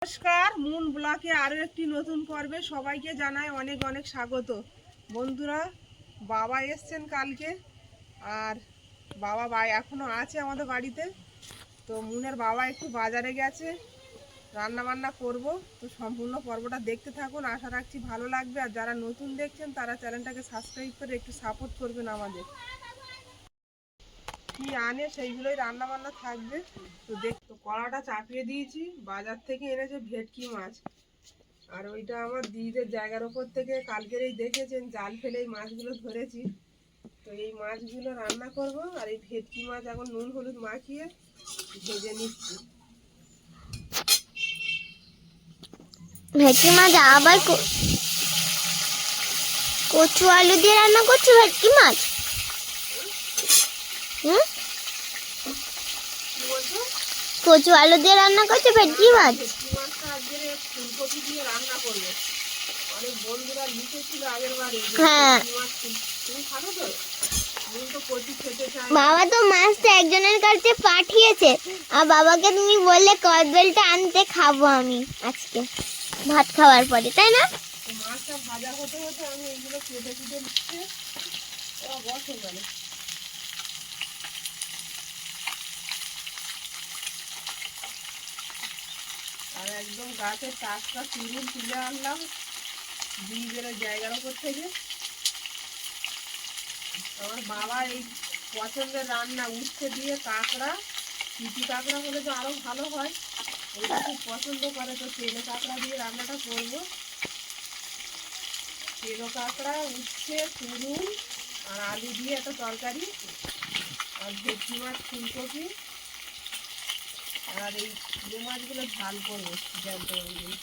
নমস্কার, মুন ব্লকে আরও একটি নতুন পর্বে সবাইকে জানাই অনেক অনেক স্বাগত। বন্ধুরা, বাবা এসছেন কালকে, আর বাবা এখনও আছে আমাদের বাড়িতে। তো মুনের বাবা একটু বাজারে গেছে, রান্না বান্না করব। তো সম্পূর্ণ পর্বটা দেখতে থাকুন, আশা রাখছি ভালো লাগবে। আর যারা নতুন দেখছেন তারা চ্যানেলটাকে সাবস্ক্রাইব করে একটু সাপোর্ট করবেন আমাদের। কি আনে সেইগুলোই রান্না বান্না থাকবে। তো দেখতো কড়াটা চাপিয়ে দিয়েছি, বাজার থেকে এনেছে ভেটকি মাছ। আর ওইটা আমার দিদিদের জায়গার ওপর থেকে কালকের এই দেখেছেন জাল ফেলে এই মাছগুলো ধরেছি। তো এই মাছগুলো রান্না করব। আর এই ভেটকি মাছ এখন নুন হলুদ মাখিয়ে ভেজে নিচ্ছি। ভেটকি মাছ আবার কচু আলু দিয়ে রান্না করছো ভেটকি মাছ? কচু আলু দিয়ে রান্না করছো ভেটকি মাছ? ভেটকি মাছটা আজকে ফুলকপি দিয়ে রান্না করবো। অনেক বন্ধুরা লিখেছিল আগের বারে, হ্যাঁ। তুমি খাবে তো? তুমি তো কচু খেতে চাই। বাবা তো মাছটা একজনের কাছে পাঠিয়েছে, আর বাবাকে তুমি বললে কদবেলটা আনতে, খাবো আমি আজকে ভাত খাওয়ার পরে, তাই না? মাছটা ভাজা হতে হতে আমি এইগুলো কেটে কেটে নিচ্ছি। ওরা বসে গেল। আর একদম গাছের টাটকা চুরুল তুলে আনলাম দিদিদের জায়গার ওপর থেকে। আমার বাবা এই পছন্দের রান্না উচ্ছে দিয়ে কাঁকড়া, পিটি কাঁকড়া হলে তো আরো ভালো হয়, ওইটা খুব পছন্দ করে। তো তেলে কাঁকড়া দিয়ে রান্নাটা করবো। তেলো কাঁকড়া, উচ্ছে, চুরুল আর আলু দিয়ে একটা তরকারি, আর ভেটকি মাছ, ফুলকপি, আর এই মাছগুলো ঝাল করবো জ্যান্ত মাছগুলো।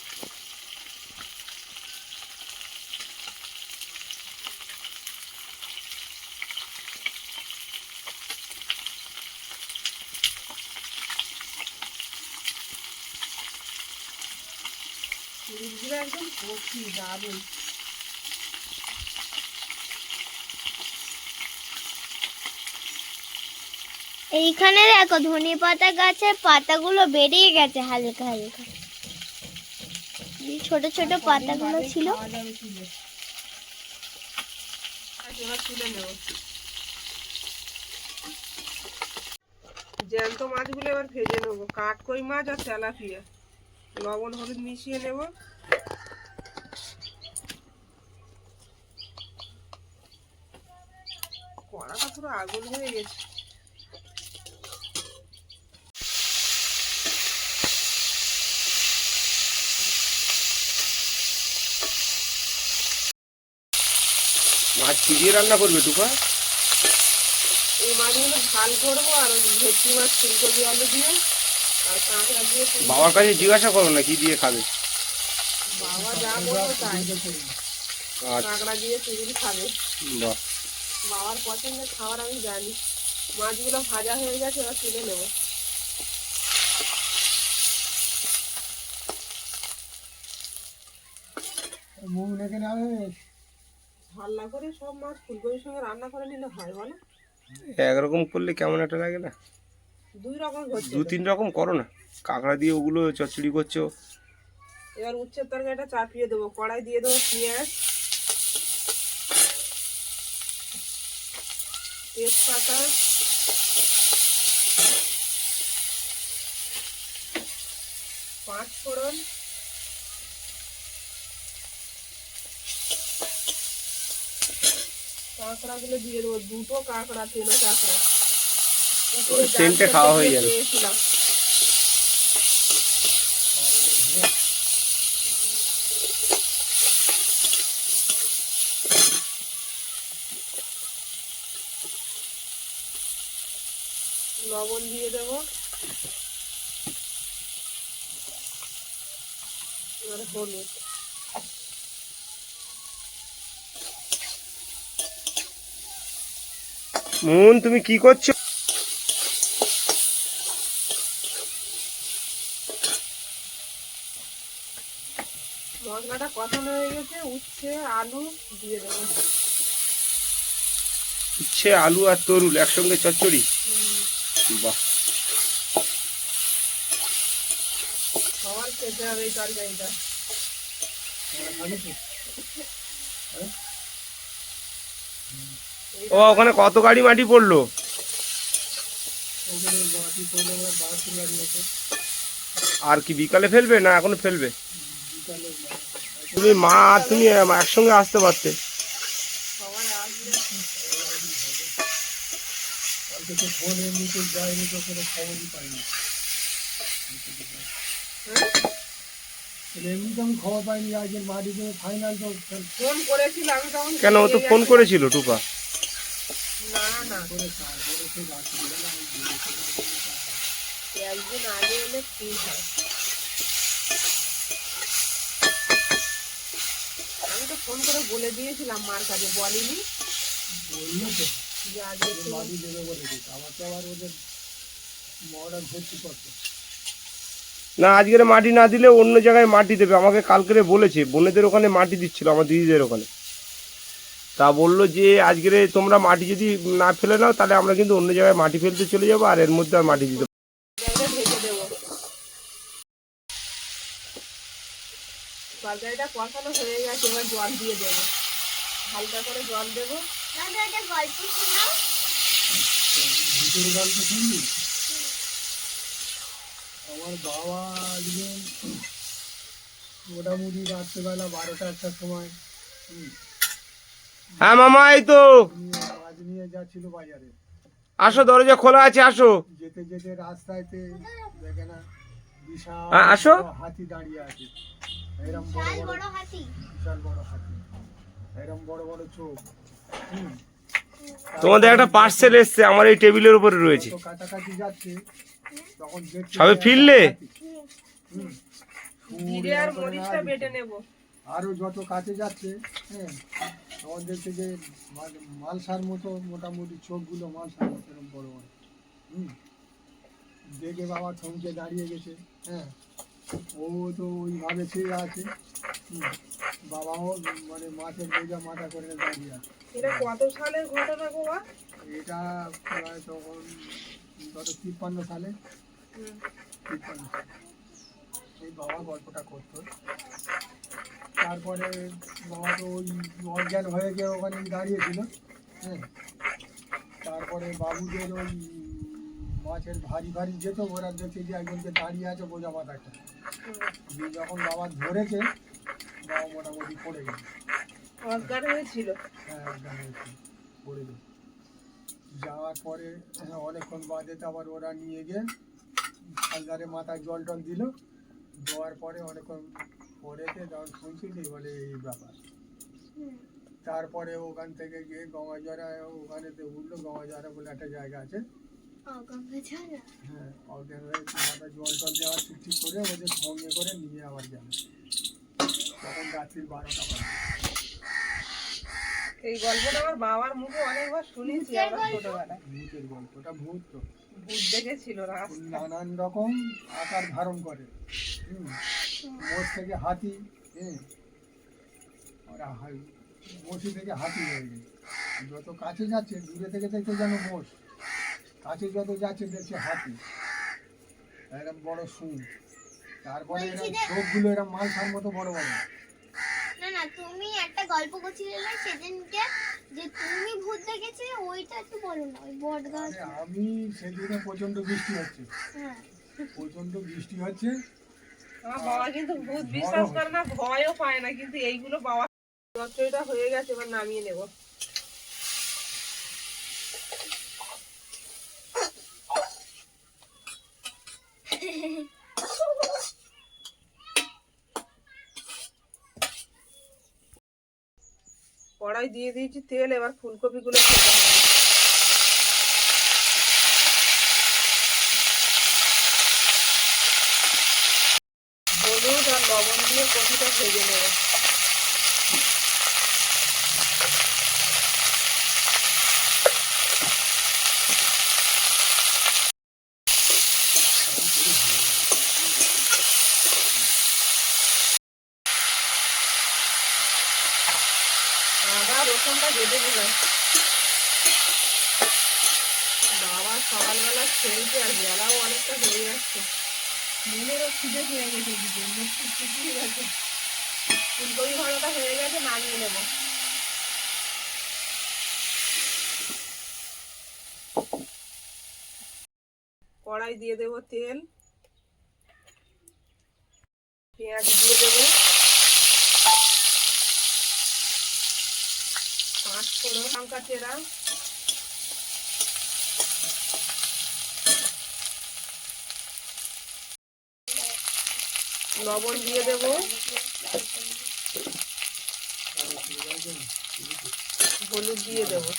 চুরুলগুলো একদম কচি, দারুণ। এইখানে দেখো ধনে পাতা গাছের পাতাগুলো বেরিয়ে গেছে হালকা হালকা, ছোট ছোট পাতাগুলো ছিল। জ্যান্ত মাছগুলো এবার ভেজে নেবো। কাঠকই মাছ আর তেলাপিয়া, লবণ হলুদ মিশিয়ে নেব। কড়াটা পুরো আগুন হয়ে গেছে। মাছ কি দিয়ে রান্না করবে টুকা? এই মাছগুলো ঝাল করবো, আর ওই ভেটকি মাছ ফুলকপি আলু দিয়ে আর কাঁকড়া দিয়ে। বাবার কাছে জিজ্ঞাসা করো না কি দিয়ে খাবে। বাবা যা বলবো তাই। কাঁকড়া দিয়ে চুরুল খাবে। বাহ, বাবার পছন্দের খাবার আমি জানি। মাছগুলো ভাজা হয়ে গেছে, এবার তুলে নেবো। ঝাল্লা করে সব মাছ ফুলকপির সঙ্গে রান্না করে নিলে হয় বলো? একরকম করলে কেমন একটা লাগে না? দুই রকম হচ্ছে। দু তিন রকম করো না। কাঁকড়া দিয়ে ওগুলো চচ্চড়ি করছো। এবার উচ্ছের তরকারিটা চাপিয়ে দেবো, কড়াই দিয়ে দেবো পেঁয়াজ, তেজপাতা, পাঁচ ফোড়ন, কাঁকড়াগুলো দিয়ে দেবো। দুটো কাঁকড়া, তেলো কাঁকড়া, সেন্টে খাওয়া হয়ে যাবে। লবণ দিয়ে দেবো। এবার হলুদ। মুন, তুমি কি করছো? মশলাটা কষানো হয়ে গেছে, উচ্ছে আলু দিয়ে দেবো। উচ্ছে আলু আর তরুল একসঙ্গে চচ্চড়ি? বাহ, সবার খেতে দিতে হবে এই তরকারিটা। ও ওখানে কত গাড়ি মাটি পড়লো? আর কি বিকালে ফেলবে না এখনো ফেলবে? তুমি মা আর তুমি একসঙ্গে আসতে পারতে। সবাই আসবে। খবর পাইনি আজকের মাটি ফাইনাল তো ফোন করেছিল আমি তখন কেন ও তো ফোন করেছিল টুপা? না না একদিন আগে এলে ঠিক হয়। আমি তো ফোন করে বলে দিয়েছিলাম মার কাছে, বলিনি বললো তো যে আজকে একটু মাটি দেবে বলে দিতে। আমার তো আবার ওদের মডার ভর্তি করতো। না আজকের মাটি না দিলে অন্য জায়গায় মাটি দেবে। আমাকে কালকেরে বলেছে বোনেদের ওখানে মাটি দিচ্ছিল, আমার দিদিদের ওখানে। তা বললো যে আজকের তোমরা মাটি যদি না ফেলে নাও তাহলে আমরা কিন্তু অন্য জায়গায় মাটি ফেলতে চলে যাবো, আর এর মধ্যে আর মাটি দিতে জায়গাটা ঢেকে দেবো। তরকারিটা কষানো হয়ে গেছে, এবার জল দিয়ে দেবো, হালকা করে জল দেবো। দাদা একটা গল্প শোনাও। ভিতরে গল্প শুনবি? আমার বাবা একদিন মোটামুটি রাত্রেবেলা 12টা-1টার সময় হ্যাঁ মামা এই তো মাছ নিয়ে যাচ্ছিল বাজারে। আসো, দরজা খোলা আছে, আসো। যেতে যেতে রাস্তাতে দেখে না বিশাল হ্যাঁ, আসো। বড় হাতি দাঁড়িয়ে আছে। এরম বড় বিশাল বড় বড় হাতি। বিশাল বড় হাতি, এরম বড় বড় চোখ। তোমাদের একটা পার্সেল এসছে, আমার এই টেবিলের উপরে রয়েছে। তো কাছাকাছি যাচ্ছে তখন দেখছে সবে যে ফিরলে? একটা হাতি। হুম। জিরে আর মরিচটা বেটে নেবো। আরো যত কাছে যাচ্ছে, হ্যাঁ, তখন দেখছে যে মালসার মতো মোটামুটি চোখগুলো মালসার মতো এরকম বড় বড়। দেখে বাবা থমকে দাঁড়িয়ে গেছে। হ্যাঁ, ও তো ওইভাবে চেয়ে আছে। বাবাও মানে মাছের বোঝা মাথা করে দাঁড়িয়ে আছে। এটা কত সালের ঘটনা গো মা? এটা প্রায় তখন গত 53 সালে। 53 সালে এই বাবা গল্পটা করতো। তারপরে বাবা তো ওই অজ্ঞান হয়ে গিয়ে ওখানে দাঁড়িয়েছিল। হ্যাঁ, তারপরে বাবুদের ওই মাছের ভারী ভারী যেত, ওরা দেখছে যে একজনকে দাঁড়িয়ে আছে বোঝা মাথাটা। দিয়ে যখন বাবা ধরেছে, বাবা মোটামুটি পড়ে গেছে। অজ্ঞান হয়েছিল। হ্যাঁ, অজ্ঞান হয়েছিল, পড়ে গেছে। যাওয়ার পরে অনেকক্ষণ বাদে আবার ওরা নিয়ে গিয়ে হালদারে মাথায় জল টল দিল। দেওয়ার পরে অনেকক্ষণ পরেতে যখন শুনছি যে বলে এই ব্যাপার। তারপরে ওখান থেকে গিয়ে গঙ্গাজরা ওখানেতে উঠলো। গঙ্গাজরা বলে একটা জায়গা আছে। হ্যাঁ, অজ্ঞান হয়ে মাথায় জল টল দেওয়া ঠিক করে ওদের সঙ্গে করে নিয়ে আবার গেল। তখন রাত্রির 12টা বাজে। এই গল্পটা আমার বাবার মুখে অনেকবার শুনেছি আমরা ছোটবেলায়। ভূতের গল্পটা ভূত তো ভূত দেখেছিল রাস্তায়। নানান রকম আকার ধারণ করে। মোষ থেকে হাতি, ওরা মোষি থেকে হাতি হয়ে গেছে। যত কাছে যাচ্ছে দূরে থেকে দেখতে যেন মোষ, কাছে যত যাচ্ছে দেখছে হাতি, এরকম বড় শুন। তারপরে এরকম চোখগুলো এরকম মালসার মতো বড় বড়। না না, তুমি একটা গল্প করছিলে না সেদিনকে, যে তুমি ভূত দেখেছিলে, ওইটা একটু বলো না। ওই বট গাছ। আরে আমি সেদিনে প্রচন্ড বৃষ্টি হচ্ছে, হ্যাঁ, প্রচন্ড বৃষ্টি হচ্ছে। আমার বাবা কিন্তু ভূত বিশ্বাস করে না, ভয়ও পায় না, কিন্তু এইগুলো বাবা তরকারিটা হয়ে গেছে, এবার নামিয়ে নেব। কড়াই দিয়ে দিয়েছি তেল, এবার ফুলকপিগুলো ভেজে নেব। হলুদ আর লবণ দিয়ে কপিটা ভেজে নেব। আদা রসুনটা বেটে দিলাম। বাবা সকালবেলা খেলছে আর বেলাও অনেকটা হয়ে যাচ্ছে। নুনেরও খিদে পেয়ে গেছে এদিকে, মুখ শুকিয়ে গেছে। ফুলকপি ভাজাটা হয়ে গেছে, নামিয়ে নেবো। কড়াই দিয়ে দেবো তেল, পেঁয়াজ দিয়ে দেবো, পাঁচফোড়ন, লঙ্কা চেরা, লবণ দিয়ে দেবো, হলুদ দিয়ে দেবো।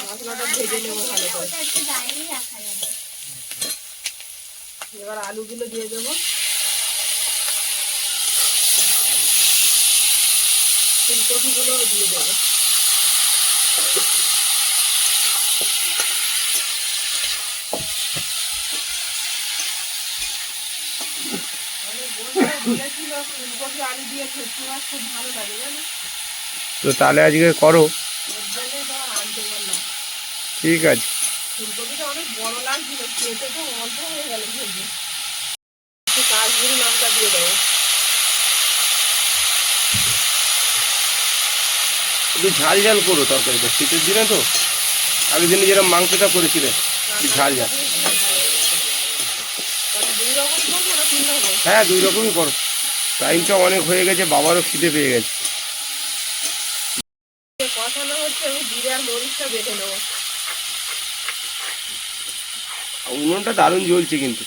মশলাটা ভেজে নেবো ভালো করে। এবার আলুগুলো দিয়ে দেবো, ফুলকপিগুলো দিয়ে দেবো। অনেক বন্ধুরা বলেছিল ফুলকপি আলু দিয়ে ভেটকি মাছ খুব ভালো লাগে, জানো? তো তাহলে আজকে করো। এর জন্যই তো আর আনতে পারলাম। ঠিক আছে। ফুলকপিটা অনেক বড় লাগছিল, খেতে তো অল্প হয়ে গেল ভেজে। একটু কাশ্মীরি লঙ্কা দিয়ে দেবো। একটু ঝাল ঝাল করো তরকারিটা, শীতের দিনে তো। আগের দিনে যেরকম মাংসটা করেছিলে একটু ঝাল ঝাল। তাহলে 2 রকম করবো না 3 রকম? হ্যাঁ, 2 রকমই করো। টাইমটা অনেক হয়ে গেছে, বাবারও খিদে পেয়ে গেছে। কষানো হচ্ছে, আমি জিরে আর মরিচটা বেটে নেবো। উনুনটা দারুণ জ্বলছে কিন্তু।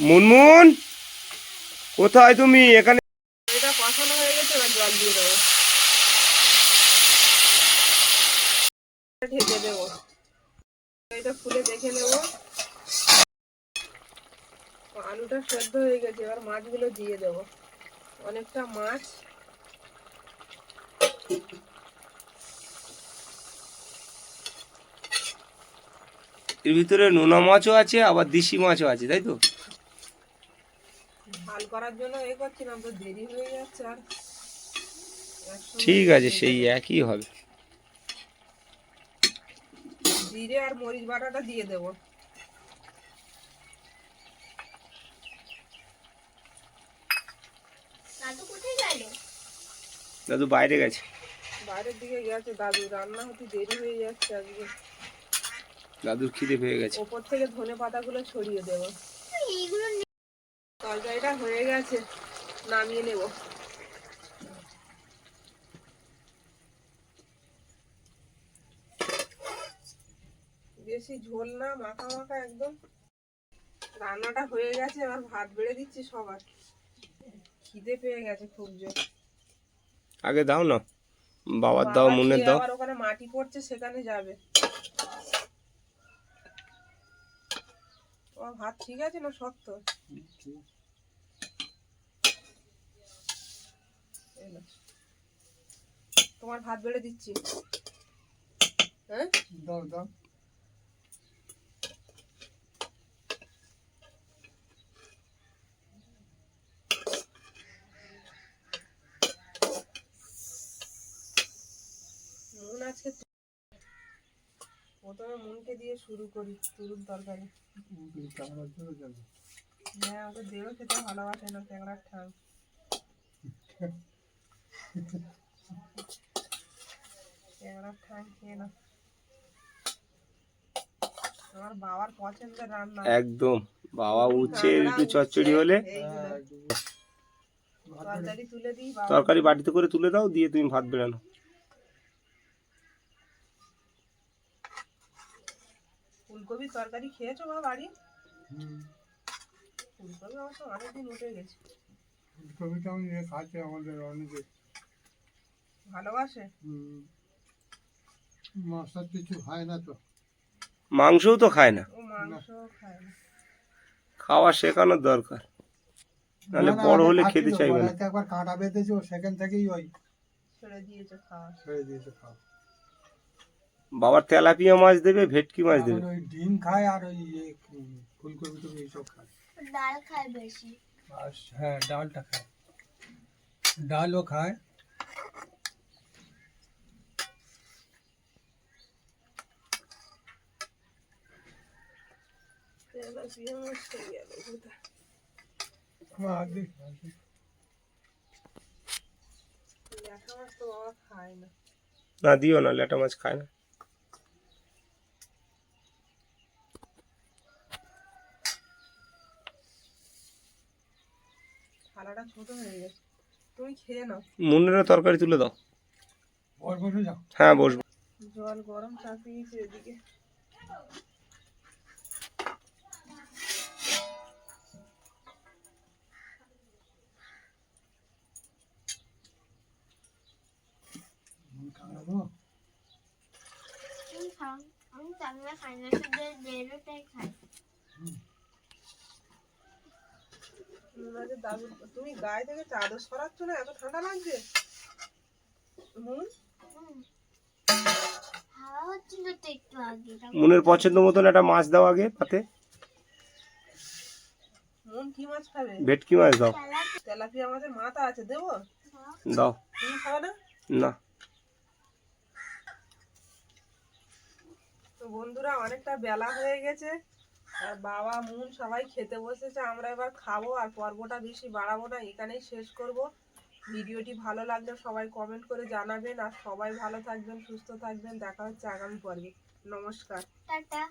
মুনমুন, কোথায় তুমি? এখানে। এটা কষানো হয়ে গেছে, এবার জল দিয়ে দেবো, ঢেকে দেবো। এটা খুলে দেখে নেবো। আলুটা সেদ্ধ হয়ে গেছে, এবার মাছগুলো দিয়ে দেবো। অনেকটা মাছ, এর ভিতরে নোনা মাছও আছে, আবার দেশি মাছও আছে, তাই তো? ঝাল করার জন্য এ করছিলাম, তো দেরি হয়ে যাচ্ছে। আর একসঙ্গে ঠিক আছে, সেই একই হবে। জিরে আর মরিচ বাটাটা দিয়ে দেবো। দাদু বাইরে গেছে। বাইরের দিকে গেছে দাদু, রান্না হতে দেরি হয়ে যাচ্ছে আজকে। দাদুর খিদে পেয়ে গেছে। ওপর থেকে ধনে পাতাগুলো ছড়িয়ে দেবো। তরকারিটা হয়ে গেছে, নামিয়ে নেব। বেশি ঝোল না, মাখা মাখা একদম। রান্নাটা হয়ে গেছে, এবার ভাত বেড়ে দিচ্ছি সবার। খিদে পেয়ে গেছে খুব জোর। আগে দাও না, বাবার দাও, বাবা মুনের খেয়ে দাও। আবার ওখানে মাটি পড়ছে, সেখানে যাবে। তোমার ভাত ঠিক আছে না শক্ত? এই নাও। তোমার ভাত বেড়ে দিচ্ছি। হ্যাঁ, দাও দাও। মুন আজকে প্রথমে মুনকে দিয়ে শুরু করি তুরুর তরকারি। হ্যাঁ, ওকে দেও, খেতে ভালোবাসে না ট্যাংরার ঠাং। ট্যাংরার ঠাং খেয়ে না। আমার বাবার পছন্দের রান্না। একদম, বাবা উচ্ছে একটু চচ্চড়ি হলে। তরকারি তুলে দিই বাবা। তরকারি বাটিতে করে তুলে দাও, দিয়ে তুমি ভাত বেড়ানো। ফুলকপির তরকারি খেয়েছো বাবা বাড়ি? ফুলকপি অবশ্য অনেকদিন উঠে গেছে। ফুলকপিটা আমি খাচ্ছে আমাদের অনেকে ভালোবাসে। মাছটা কিছু খায় না তো। মাংসও তো খায় না। ও মাংস খায় না। খাওয়া শেখানোর দরকার, নাহলে বড় হলে খেতে চাইবে না। একবার কাঁটা বেঁধেছে, ও সেখান থেকেই ওই ছেড়ে দিয়েছে খাওয়া। ছেড়ে দিয়েছে খাওয়া। বাবার তেলাপিয়া মাছ দেবে, ভেটকি মাছ দেবে। এখন ওই ডিম খায় আর ওই ফুলকপি টুপি এইসব খায়। ডাল খায় বেশি। আর হ্যাঁ, ডালটা খায়, ডালও খায়। তেলাপিয়া মাছটা গেল কোথায়? ল্যাঠা মাছ তো বাবা খায় না। না দিও না, ল্যাটা মাছ খায় না। থালাটা ছোট হয়ে গেছে, তুমি খেয়ে নাও। মুন্নের তরকারি তুলে দাও। ওর বসে যাও। হ্যাঁ বসবো। জল গরম চাপিয়েছি এদিকে। খাওয়াবো। তুমি খাও, আমি চাংলা খাই না, শুধু দেড়টাই খাই। তুমি গায়ে থেকে চাদর সরাচ্ছ না, এত ঠান্ডা লাগছে। হাওয়া হচ্ছিল তো একটু আগে। মুনের পছন্দ মতন একটা মাছ দাও আগে পাতে। মন কি মাছ খাবে? ভেটকি মাছ দাও। তেলাপিয়া মাছের মাথা আছে, দেবো? দাও। তুমি খাবে না? না। তো বন্ধুরা, অনেকটা বেলা হয়ে গেছে আর বাবা মুন সবাই খেতে বসেছে। আমরা এবার খাবো আর পর্বটা বেশি বাড়াবো না, এখানেই শেষ করব। ভিডিওটি ভালো লাগলে সবাই কমেন্ট করে জানাবেন আর সবাই ভালো থাকবেন, সুস্থ থাকবেন। দেখা হচ্ছে আগামী পর্বে। নমস্কার। টাটা।